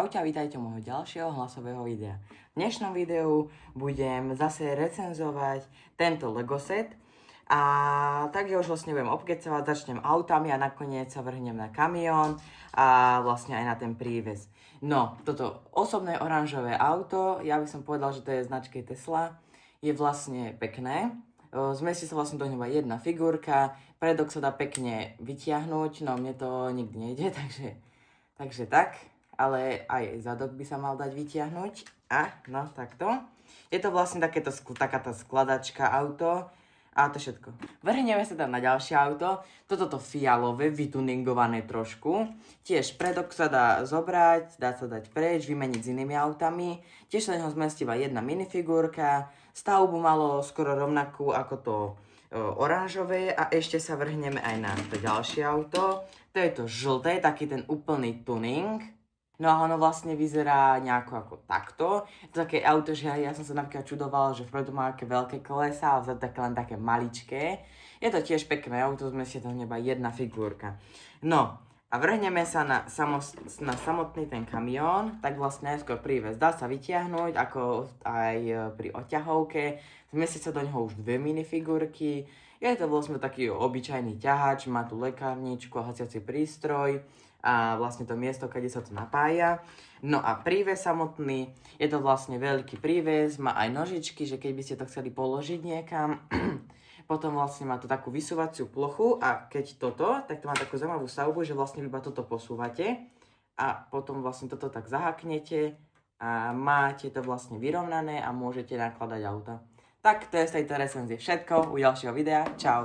Čaute a vítajte môjho ďalšieho hlasového videa. V dnešnom videu budem zase recenzovať tento Lego set a tak ja už vlastne budem obkecovať, začnem autami a nakoniec sa vrhnem na kamión a vlastne aj na ten príves. No, toto osobné oranžové auto, ja by som povedal, že to je značky Tesla, je vlastne pekné. Zmestí sa vlastne do neho jedna figurka, predok sa dá pekne vytiahnuť, no mne to nikdy nejde, takže tak. Ale aj zadok by sa mal dať vytiahnuť. A, no, takto. Je to vlastne takáto skladačka auto. A to všetko. Vrhneme sa tam na ďalšie auto. Toto fialové, vytuningované trošku. Tiež predok sa dá zobrať, dá sa dať preč, vymeniť s inými autami. Tiež sa na neho zmestí iba jedna minifigurka. Stavbu malo skoro rovnakú ako to oranžové. A ešte sa vrhneme aj na to ďalšie auto. To je to žlté, taký ten úplný tuning. No a ono vlastne vyzerá nejako ako takto. Je to také auto, že ja som sa napríklad čudoval, že vpredu má také veľké kolesa a vzadu len také maličké. Je to tiež pekné auto, zmestí tam iba jedna figurka. No a vrhneme sa na samotný ten kamión, tak vlastne najskôr príves dá sa vytiahnuť, ako aj pri odťahovke. Zmestí sa do neho už dve minifigurky. Je to vlastne taký obyčajný ťahač, má tu lekárničku a hasiaci prístroj a vlastne to miesto, kde sa to napája. No a príves samotný, je to vlastne veľký príves, má aj nožičky, že keď by ste to chceli položiť niekam, potom vlastne má to takú vysúvaciu plochu a keď toto, tak to má takú zaujímavú stavbu, že vlastne iba toto posúvate a potom vlastne toto tak zahaknete a máte to vlastne vyrovnané a môžete nakladať auta. Tak to je z tejto recenzie všetko, u ďalšieho videa, čau.